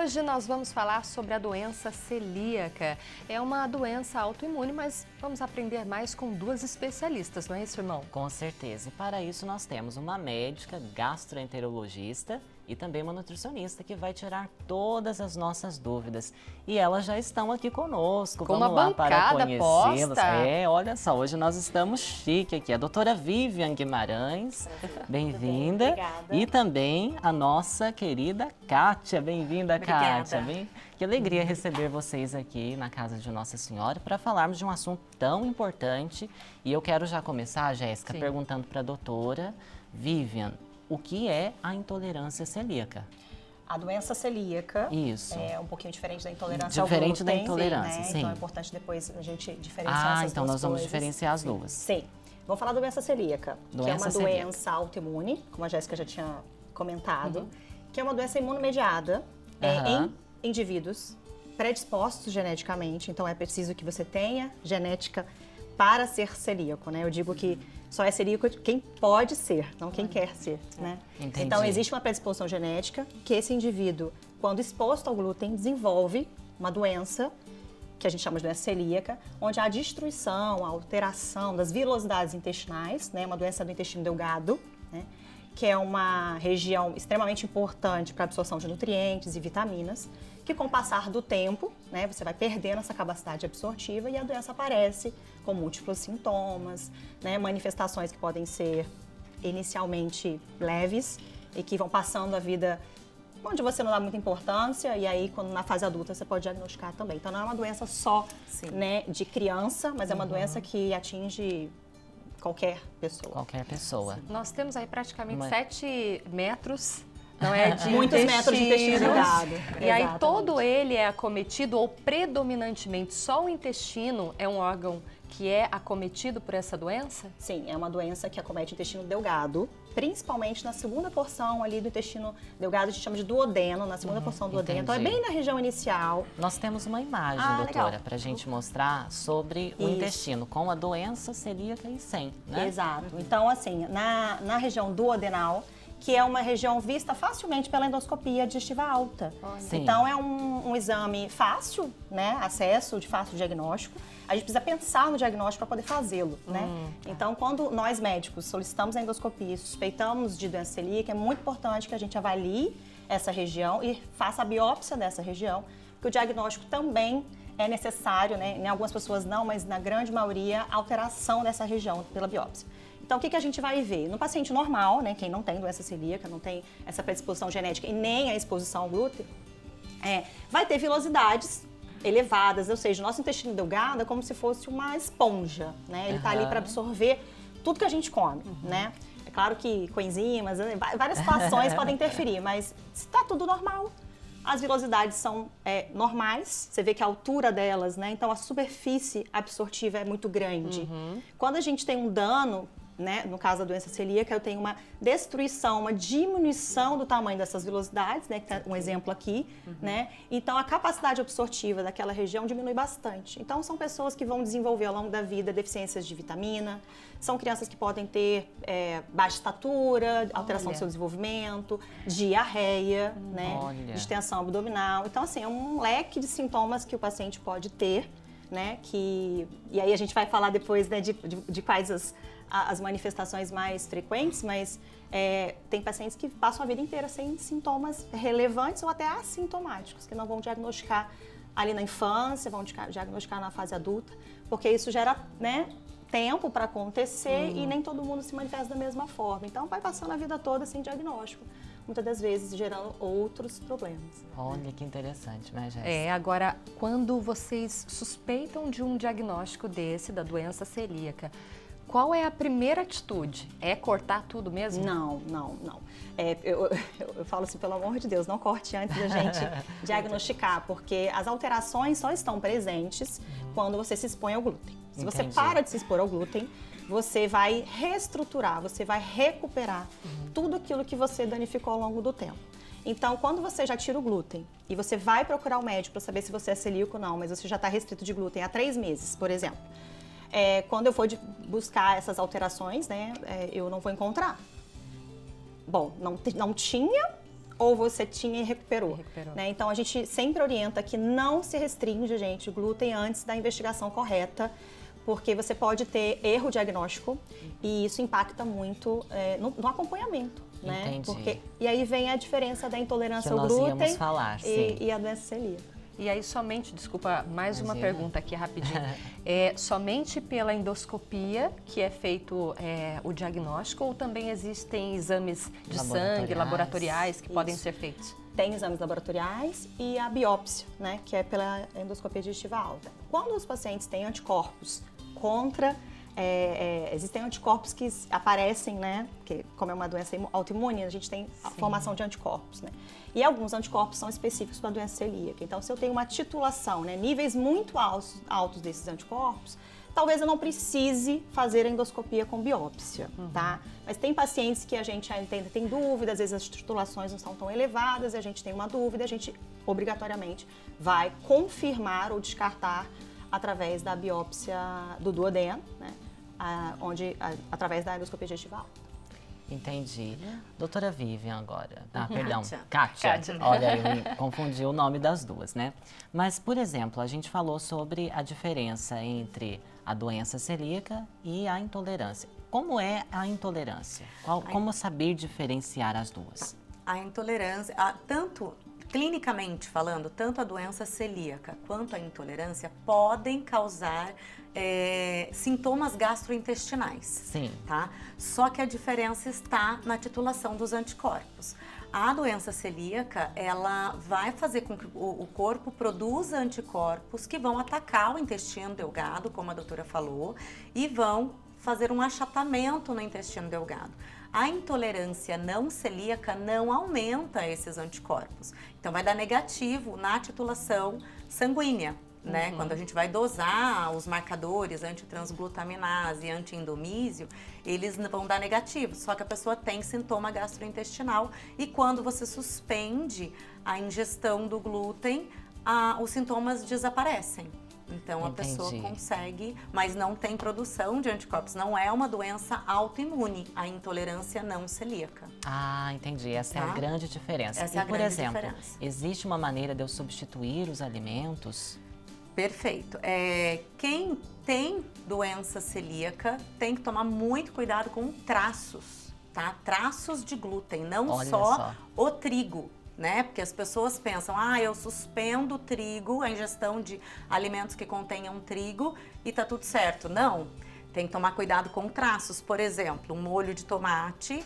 Hoje nós vamos falar sobre a doença celíaca. É uma doença autoimune, mas vamos aprender mais com duas especialistas, não é isso, irmão? Com certeza. E para isso nós temos uma médica gastroenterologista e também uma nutricionista que vai tirar todas as nossas dúvidas. E elas já estão aqui conosco. Com Vamos uma lá para bancada conhecê-las. posta. Olha só, hoje nós estamos chique aqui. A doutora Vivian Guimarães, bem-vinda. Obrigada. E também a nossa querida Kátia. Bem-vinda, Obrigada. Kátia. Que alegria receber vocês aqui na casa de Nossa Senhora para falarmos de um assunto tão importante. E eu quero já começar, Jéssica, Sim. perguntando para a doutora Vivian, o que é a intolerância celíaca? A doença celíaca Isso. é um pouquinho diferente da intolerância Diferente ao da glúten, intolerância, né? sim. Então é importante depois a gente diferenciar essas Então duas nós vamos coisas. diferenciar as duas. Sim. Vamos falar da doença celíaca, que é Doença uma celíaca. doença autoimune, como a Jéssica já tinha comentado, que é uma doença imunomediada Aham. em indivíduos predispostos geneticamente. Então é preciso que você tenha genética para ser celíaco, né? Eu digo que só é celíaco quem pode ser, não quem quer ser, né? Entendi. Então existe uma predisposição genética que esse indivíduo, quando exposto ao glúten, desenvolve uma doença que a gente chama de doença celíaca, onde há a destruição, a alteração das vilosidades intestinais, né? Uma doença do intestino delgado, né? Que é uma região extremamente importante para a absorção de nutrientes e vitaminas, que com o passar do tempo, né, você vai perdendo essa capacidade absortiva e a doença aparece com múltiplos sintomas, né, manifestações que podem ser inicialmente leves e que vão passando a vida onde você não dá muita importância e aí quando na fase adulta você pode diagnosticar também. Então não é uma doença só, né, de criança, mas é uma doença que atinge qualquer pessoa. Qualquer pessoa. Nós temos aí praticamente Mas- 7 metros, não é, de Muitos metros de intestino delgado. E aí Exatamente. todo ele é acometido, ou predominantemente só o intestino é um órgão que é acometido por essa doença? Sim, é uma doença que acomete o intestino delgado, principalmente na segunda porção ali do intestino delgado, a gente chama de duodeno, na segunda porção do duodeno. Então é entendi. bem na região inicial. Nós temos uma imagem, Ah, doutora, legal. para a gente mostrar sobre o Isso. intestino, com a doença celíaca e sem, né? Exato. Então, assim, na região duodenal, que é uma região vista facilmente pela endoscopia digestiva alta. Sim. Então, é um exame fácil, né? Acesso de fácil diagnóstico. A gente precisa pensar no diagnóstico para poder fazê-lo, né? Então, quando nós médicos solicitamos a endoscopia e suspeitamos de doença celíaca, é muito importante que a gente avalie essa região e faça a biópsia dessa região, porque o diagnóstico também é necessário, né? Em algumas pessoas não, mas na grande maioria, alteração dessa região pela biópsia. Então, o que a gente vai ver? No paciente normal, né, quem não tem doença celíaca, não tem essa predisposição genética e nem a exposição ao glúten, vai ter vilosidades elevadas, ou seja, o nosso intestino delgado é como se fosse uma esponja, né? Ele está ali para absorver tudo que a gente come, né? É claro que coenzimas, várias situações podem interferir, mas se está tudo normal, as vilosidades são normais, você vê que a altura delas, né? Então a superfície absortiva é muito grande. Quando a gente tem um dano, né, no caso da doença celíaca, eu tenho uma destruição, uma diminuição do tamanho dessas vilosidades, né, que tá um exemplo aqui, né? Então a capacidade absortiva daquela região diminui bastante. Então são pessoas que vão desenvolver ao longo da vida deficiências de vitamina, são crianças que podem ter baixa estatura, alteração do seu desenvolvimento, diarreia, né, Olha. distensão abdominal. Então assim, é um leque de sintomas que o paciente pode ter, né, e aí a gente vai falar depois, né, de quais as manifestações mais frequentes, mas tem pacientes que passam a vida inteira sem sintomas relevantes ou até assintomáticos, que não vão diagnosticar ali na infância, vão diagnosticar na fase adulta, porque isso gera, né, tempo para acontecer e nem todo mundo se manifesta da mesma forma. Então vai passando a vida toda sem diagnóstico, muitas das vezes gerando outros problemas. Olha que interessante, né, Jéssica? Agora, quando vocês suspeitam de um diagnóstico desse, da doença celíaca, qual é a primeira atitude? É cortar tudo mesmo? Não. Eu falo assim, pelo amor de Deus, não corte antes da gente diagnosticar, porque as alterações só estão presentes quando você se expõe ao glúten. Se você Entendi. para de se expor ao glúten, você vai reestruturar, você vai recuperar tudo aquilo que você danificou ao longo do tempo. Então, quando você já tira o glúten e você vai procurar o médico para saber se você é celíaco ou não, mas você já está restrito de glúten há 3 meses, por exemplo, quando eu for buscar essas alterações, né, eu não vou encontrar. Bom, não tinha ou você tinha e recuperou. Recuperou. Né? Então, a gente sempre orienta que não se restringe, gente, o glúten antes da investigação correta, porque você pode ter erro diagnóstico e isso impacta muito no acompanhamento. Né? Entendi. E aí vem a diferença da intolerância Que ao nós glúten íamos falar, sim. e a doença celíaca. E aí somente, desculpa, mais uma Imagina. pergunta aqui rapidinho. Somente pela endoscopia que é feito o diagnóstico ou também existem exames de sangue, laboratoriais que podem ser feitos? Tem exames laboratoriais e a biópsia, né, que é pela endoscopia digestiva alta. Quando os pacientes têm anticorpos contra... existem anticorpos que aparecem, né? Porque como é uma doença autoimune, a gente tem a formação de anticorpos, né? E alguns anticorpos são específicos para a doença celíaca. Então, se eu tenho uma titulação, né, níveis muito altos desses anticorpos, talvez eu não precise fazer a endoscopia com biópsia, tá? Mas tem pacientes que a gente ainda tem dúvida, às vezes as titulações não são tão elevadas, e a gente tem uma dúvida, a gente obrigatoriamente vai confirmar ou descartar através da biópsia do duodeno, né? Através da endoscopia digestiva alta. Entendi. Doutora Vivian agora. Perdão, Kátia. Kátia. Olha, eu me confundi o nome das duas, né? Mas, por exemplo, a gente falou sobre a diferença entre a doença celíaca e a intolerância. Como é a intolerância? Como saber diferenciar as duas? A intolerância, tanto clinicamente falando, tanto a doença celíaca quanto a intolerância podem causar sintomas gastrointestinais. Sim. Tá? Só que a diferença está na titulação dos anticorpos. A doença celíaca, ela vai fazer com que o corpo produza anticorpos que vão atacar o intestino delgado, como a doutora falou, e vão fazer um achatamento no intestino delgado. A intolerância não celíaca não aumenta esses anticorpos. Então, vai dar negativo na titulação sanguínea, né? Quando a gente vai dosar os marcadores antitransglutaminase e antiendomísio, eles vão dar negativo. Só que a pessoa tem sintoma gastrointestinal e quando você suspende a ingestão do glúten, os sintomas desaparecem. Então, a pessoa consegue, mas não tem produção de anticorpos. Não é uma doença autoimune, a intolerância não celíaca. Ah, entendi. Essa é a grande diferença. Essa é a por grande exemplo, diferença. existe uma maneira de eu substituir os alimentos? Perfeito. Quem tem doença celíaca tem que tomar muito cuidado com traços, tá? Traços de glúten, não só o trigo. Né? Porque as pessoas pensam, eu suspendo o trigo, a ingestão de alimentos que contenham trigo e tá tudo certo. Não, tem que tomar cuidado com traços. Por exemplo, um molho de tomate,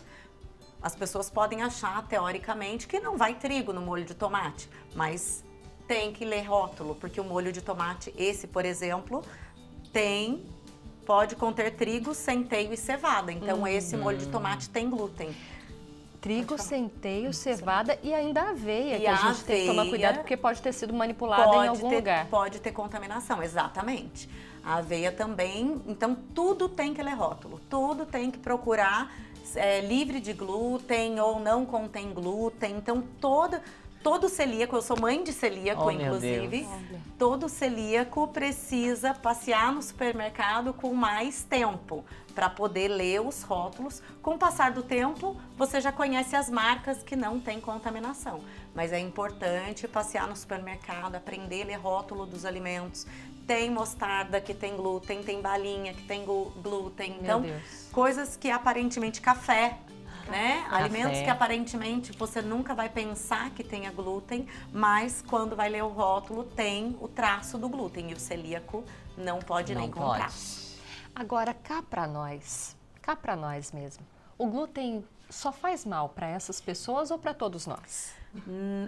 as pessoas podem achar, teoricamente, que não vai trigo no molho de tomate, mas tem que ler rótulo, porque o molho de tomate, esse, por exemplo, pode conter trigo, centeio e cevada. Então, esse molho de tomate tem glúten. Trigo, centeio, cevada e ainda aveia, que a gente aveia, tem que tomar cuidado porque pode ter sido manipulada em algum lugar. Pode ter contaminação, exatamente. A aveia também, então tudo tem que ler rótulo, tudo tem que procurar livre de glúten ou não contém glúten. Então todo celíaco, eu sou mãe de celíaco, inclusive, todo celíaco precisa passear no supermercado com mais tempo para poder ler os rótulos. Com o passar do tempo, você já conhece as marcas que não tem contaminação. Mas é importante passear no supermercado, aprender a ler rótulo dos alimentos. Tem mostarda que tem glúten, tem balinha que tem glúten. Então, coisas que aparentemente café, né? Alimentos que aparentemente você nunca vai pensar que tenha glúten, mas quando vai ler o rótulo tem o traço do glúten e o celíaco não pode nem com traço. Agora, cá para nós mesmo, o glúten só faz mal para essas pessoas ou para todos nós?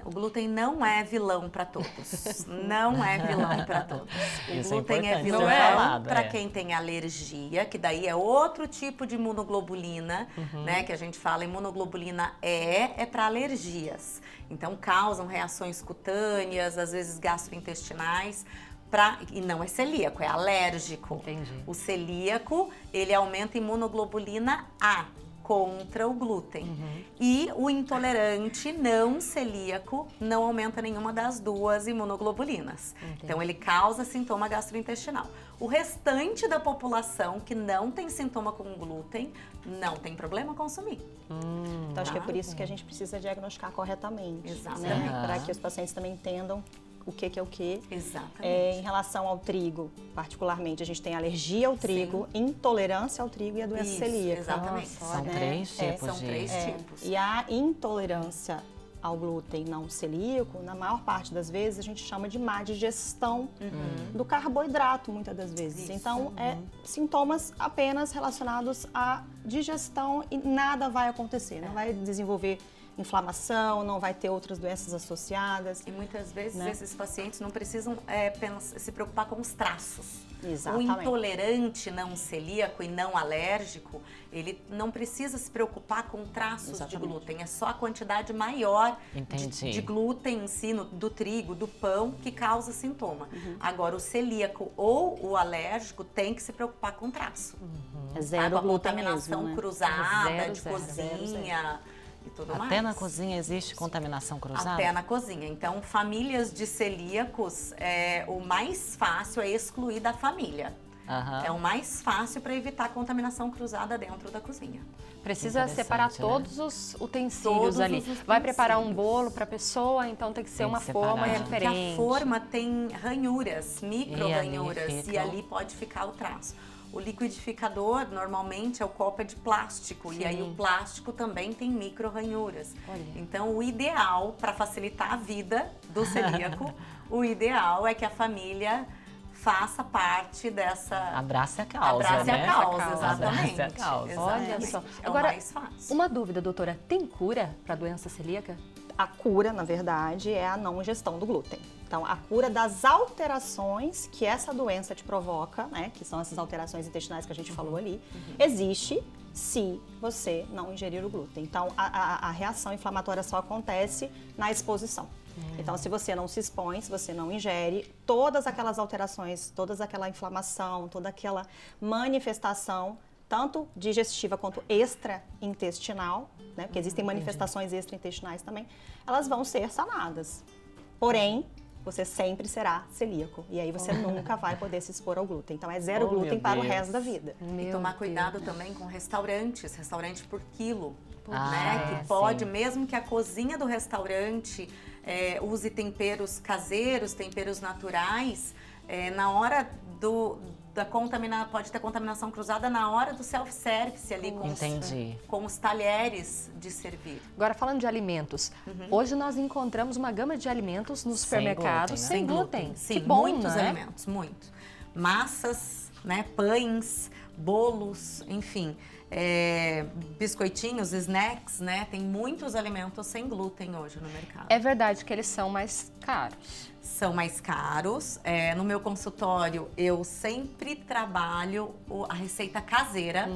O glúten não é vilão para todos. Não é vilão para todos. O glúten é vilão para quem tem alergia, que daí é outro tipo de imunoglobulina, né? Que a gente fala imunoglobulina é para alergias. Então causam reações cutâneas, às vezes gastrointestinais. E não é celíaco, é alérgico. Entendi. O celíaco, ele aumenta a imunoglobulina A. contra o glúten. E o intolerante não celíaco não aumenta nenhuma das duas imunoglobulinas. Então, ele causa sintoma gastrointestinal. O restante da população que não tem sintoma com glúten, não tem problema consumir. Então, acho que é por isso que a gente precisa diagnosticar corretamente. Exatamente. Né? Para que os pacientes também entendam o que é o que. Exatamente. Em relação ao trigo, particularmente, a gente tem alergia ao trigo, intolerância ao trigo e a doença Isso, celíaca. exatamente. São né? três tipos São de... três tipos. E a intolerância ao glúten não celíaco, na maior parte das vezes, a gente chama de má digestão do carboidrato, muitas das vezes. Isso. Então, sintomas apenas relacionados à digestão e nada vai acontecer. Não vai desenvolver inflamação, não vai ter outras doenças associadas. E muitas vezes Né? esses pacientes não precisam se preocupar com os traços. Exatamente. O intolerante não celíaco e não alérgico, ele não precisa se preocupar com traços de Exatamente. glúten. É só a quantidade maior Entendi. de glúten em si, do trigo, do pão, que causa sintoma. Agora, o celíaco ou o alérgico tem que se preocupar com traço. É zero Com a glúten contaminação mesmo, né? cruzada, Zero, de zero, cozinha e tudo mais. Até na cozinha existe contaminação cruzada? Até na cozinha. Então, famílias de celíacos, o mais fácil é excluir da família. Aham. É o mais fácil para evitar contaminação cruzada dentro da cozinha. Precisa Interessante, separar né? todos os utensílios Todos ali. os utensílios. Vai preparar um bolo para a pessoa, então tem que ser Tem uma que forma separar. Porque diferente. a forma tem ranhuras, micro E ali ranhuras, e ficam. ali pode ficar o traço. O liquidificador, normalmente, é o copo de plástico. E aí o plástico também tem micro ranhuras. Olha. Então, o ideal, para facilitar a vida do celíaco, o ideal é que a família faça parte dessa... Abrace a causa, Abrace né? a causa, Abrace exatamente. a causa. Olha Exatamente. só. É Agora, o mais fácil. uma dúvida, doutora. Tem cura para a doença celíaca? A cura, na verdade, é a não ingestão do glúten. Então, a cura das alterações que essa doença te provoca, né, que são essas alterações intestinais que a gente falou ali, existe se você não ingerir o glúten. Então, a reação inflamatória só acontece na exposição. Então, se você não se expõe, se você não ingere, todas aquelas alterações, toda aquela inflamação, toda aquela manifestação, tanto digestiva quanto extraintestinal, né? Porque existem manifestações extraintestinais também, elas vão ser sanadas. Porém, você sempre será celíaco. E aí você nunca vai poder se expor ao glúten. Então é zero Oh, glúten meu para o Deus. resto da vida. E tomar cuidado também com restaurantes, restaurante por quilo, Ah, né? Que sim. pode, mesmo que a cozinha do restaurante use temperos caseiros, temperos naturais, na hora pode ter contaminação cruzada na hora do self-service ali Entendi. com os talheres de servir. Agora, falando de alimentos, hoje nós encontramos uma gama de alimentos nos Sem supermercados glúten, né? sem glúten. Sim, Que bom, muitos né? alimentos, muito. Massas, né, pães, bolos, enfim, biscoitinhos, snacks, né? Tem muitos alimentos sem glúten hoje no mercado. É verdade que eles são mais caros. São mais caros. No meu consultório, eu sempre trabalho a receita caseira,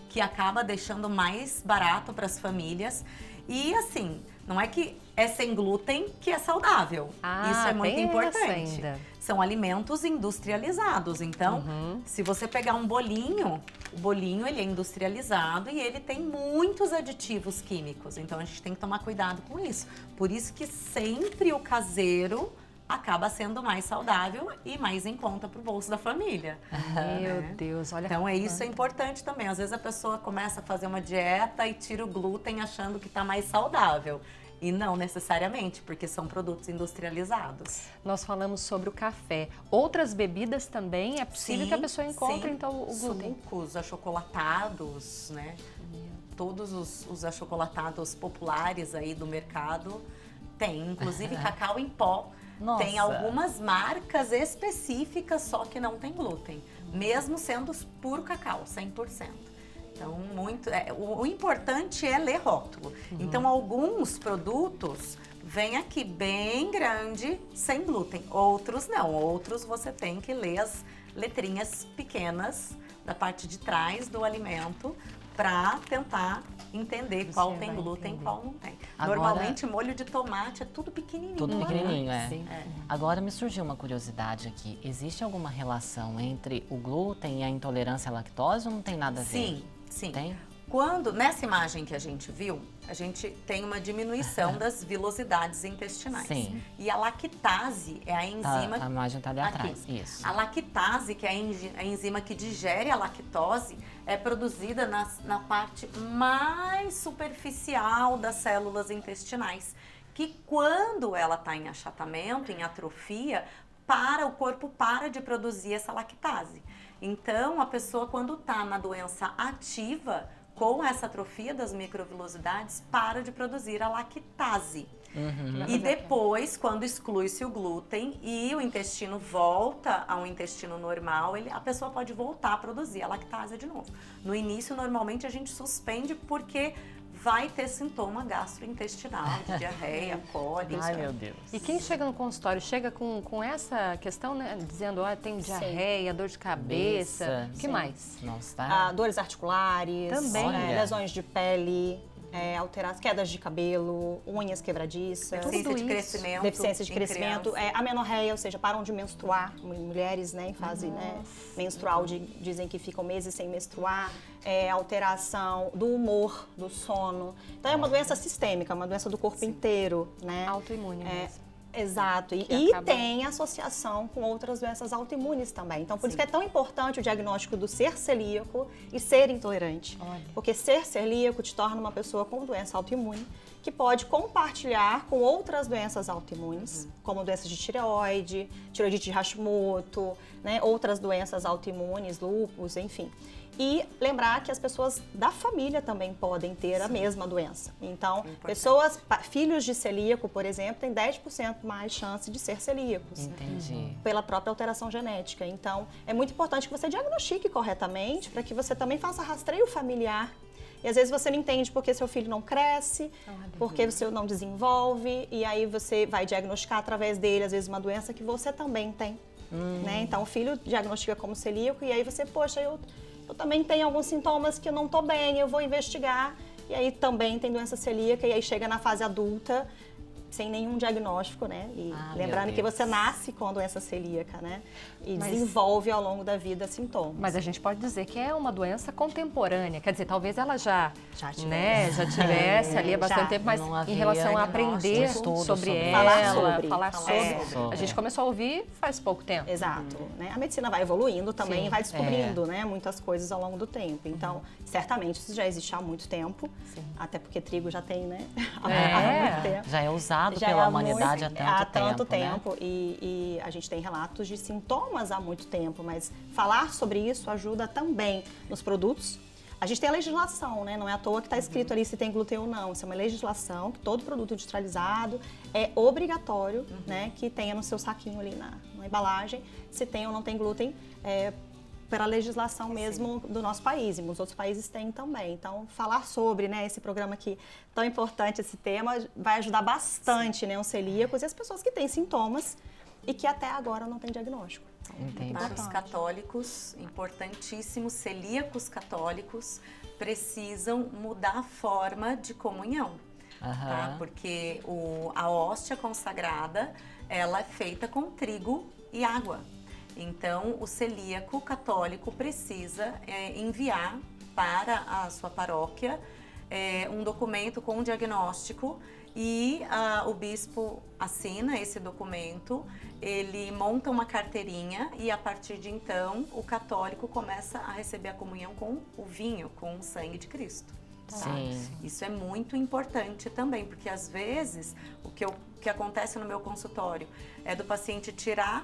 que acaba deixando mais barato para as famílias. E assim, não é que é sem glúten que é saudável. Ah, Isso é muito tem essa importante. ainda. São alimentos industrializados. Então, se você pegar um bolinho, o bolinho ele é industrializado e ele tem muitos aditivos químicos. Então, a gente tem que tomar cuidado com isso. Por isso que sempre o caseiro acaba sendo mais saudável e mais em conta para o bolso da família. Meu Deus, olha. Então, isso é importante também. Às vezes a pessoa começa a fazer uma dieta e tira o glúten achando que está mais saudável. E não necessariamente, porque são produtos industrializados. Nós falamos sobre o café. Outras bebidas também é possível Sim, que a pessoa encontre, sim. então, o glúten. Sucos, achocolatados, né? Todos os achocolatados populares aí do mercado tem, inclusive cacau em pó. Nossa. Tem algumas marcas específicas só que não tem glúten, mesmo sendo puro cacau, 100%. Então, o importante é ler rótulo. Então, alguns produtos vêm aqui bem grande, sem glúten. Outros não. Outros você tem que ler as letrinhas pequenas da parte de trás do alimento para tentar entender qual tem vai glúten e entender. qual não tem. Agora- Normalmente, molho de tomate é tudo pequenininho. Tudo pequenininho, é. Sim. Agora me surgiu uma curiosidade aqui. Existe alguma relação entre o glúten e a intolerância à lactose ou não tem nada a ver? Sim, sim. Tem? Nessa imagem que a gente viu, a gente tem uma diminuição das vilosidades intestinais. Sim. E a lactase é a enzima... A imagem está ali Aqui. atrás, isso. A lactase, que é a enzima que digere a lactose, é produzida na parte mais superficial das células intestinais, que quando ela está em achatamento, em atrofia, o corpo para de produzir essa lactase. Então, a pessoa, quando está na doença ativa, com essa atrofia das microvilosidades, para de produzir a lactase. E depois, quando exclui-se o glúten e o intestino volta ao intestino normal, a pessoa pode voltar a produzir a lactase de novo. No início, normalmente, a gente suspende porque vai ter sintoma gastrointestinal, de diarreia, cólica. Ai, meu Deus. E quem chega no consultório chega com essa questão, né? Dizendo, tem diarreia, dor de cabeça, o que mais? Nossa, tá? Dores articulares, Também. lesões de pele, quedas de cabelo, unhas quebradiças. Deficiência de isso. crescimento. Deficiência de em crescimento, criança. amenorreia, ou seja, param de menstruar, mulheres, né, em fase menstrual, dizem que ficam meses sem menstruar, alteração do humor, do sono. Então é uma doença sistêmica, uma doença do corpo inteiro, né? Autoimune mesmo. Exato, e acaba- tem associação com outras doenças autoimunes também. Então, por isso que é tão importante o diagnóstico do ser celíaco e ser intolerante. Olha. Porque ser celíaco te torna uma pessoa com doença autoimune, que pode compartilhar com outras doenças autoimunes, como doenças de tireoide, tireoidite de Hashimoto, né, outras doenças autoimunes, lúpus, enfim. E lembrar que as pessoas da família também podem ter a mesma doença. Então, filhos de celíaco, por exemplo, têm 10% mais chance de ser celíacos. Entendi. Pela própria alteração genética. Então, é muito importante que você diagnostique corretamente para que você também faça rastreio familiar. E às vezes você não entende porque seu filho não cresce, porque você não desenvolve, e aí você vai diagnosticar através dele, às vezes, uma doença que você também tem. Né? Então, o filho diagnostica como celíaco, e aí você, poxa, eu também tenho alguns sintomas que eu não estou bem, eu vou investigar. E aí também tem doença celíaca, e aí chega na fase adulta, sem nenhum diagnóstico, né? E lembrando que você nasce com a doença celíaca, né? E desenvolve ao longo da vida sintomas. Mas a gente pode dizer que é uma doença contemporânea, quer dizer, talvez ela já tivesse ali há bastante tempo, mas Não em havia relação a aprender estudo sobre sobre ela, isso. falar Falar sobre. A gente começou a ouvir faz pouco tempo. Exato. Né? A medicina vai evoluindo também Sim. e vai descobrindo né, muitas coisas ao longo do tempo. Então, certamente isso já existe há muito tempo. Até porque trigo já tem, né? Há muito tempo. Já é usado Já pela há humanidade há há tanto tempo, tempo. né? E a gente tem relatos de sintomas há muito tempo, mas falar sobre isso ajuda também nos produtos. A gente tem a legislação, né? Não é à toa que está escrito ali se tem glúten ou não. Isso é uma legislação que todo produto industrializado é obrigatório, né? Que tenha no seu saquinho ali na embalagem, se tem ou não tem glúten, pela legislação mesmo do nosso país, e os outros países têm também. Então, falar sobre esse programa aqui, tão importante, esse tema, vai ajudar bastante os celíacos e as pessoas que têm sintomas e que até agora não têm diagnóstico. Entendi. Para os católicos, importantíssimos, celíacos católicos, precisam mudar a forma de comunhão. Tá? Porque a hóstia consagrada, ela é feita com trigo e água. Então, o celíaco católico precisa enviar para a sua paróquia um documento com um diagnóstico e o bispo assina esse documento, ele monta uma carteirinha e a partir de então o católico começa a receber a comunhão com o vinho, com o sangue de Cristo. Tá? Sim. Isso é muito importante também, porque às vezes o que acontece no meu consultório é do paciente tirar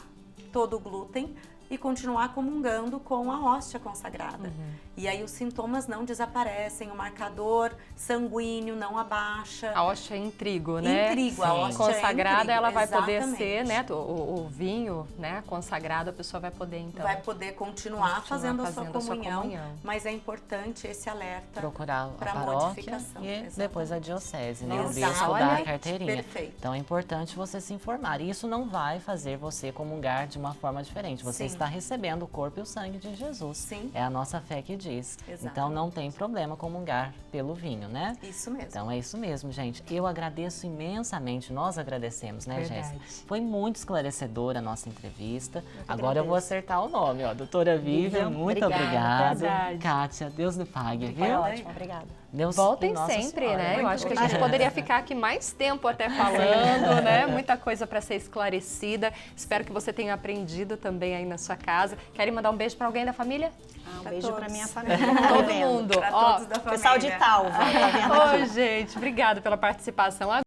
todo o glúten e continuar comungando com a hóstia consagrada. E aí os sintomas não desaparecem, o marcador sanguíneo não abaixa. A hóstia em trigo, né? Em trigo, a hóstia consagrada, em trigo, ela vai poder exatamente. ser, né? O vinho, né? Consagrado, a pessoa vai poder, então... Vai poder continuar fazendo a sua comunhão, mas é importante esse alerta Procurar a para paróquia modificação. e Exatamente. depois a diocese, né? O Exato. bispo Olha, dá a carteirinha. perfeito. Então é importante você se informar. E isso não vai fazer você comungar de uma forma diferente. Você Sim. está recebendo o corpo e o sangue de Jesus. Sim. É a nossa fé que diz. Exatamente. Então não tem problema comungar pelo vinho, né? Isso mesmo. Então é isso mesmo, gente. Eu agradeço imensamente, nós agradecemos, né, Verdade. Jéssica? Foi muito esclarecedora a nossa entrevista. que Agora eu vou agradeço. acertar o nome, ó. Doutora Vivian, muito Obrigada. obrigado. Verdade. Kátia, Deus lhe pague, Foi viu? ótimo, obrigada. Deus Voltem e Nossa sempre, Senhora. né? Eu Muito acho que a gente obrigada. poderia ficar aqui mais tempo até falando, né? Muita coisa para ser esclarecida. Espero que você tenha aprendido também aí na sua casa. Querem mandar um beijo para alguém da família? Um Pra beijo todos. pra minha família. Todo mundo. Pra Ó, todos da família. Pessoal de Talva, tá vendo aqui? Ô, gente, obrigada pela participação.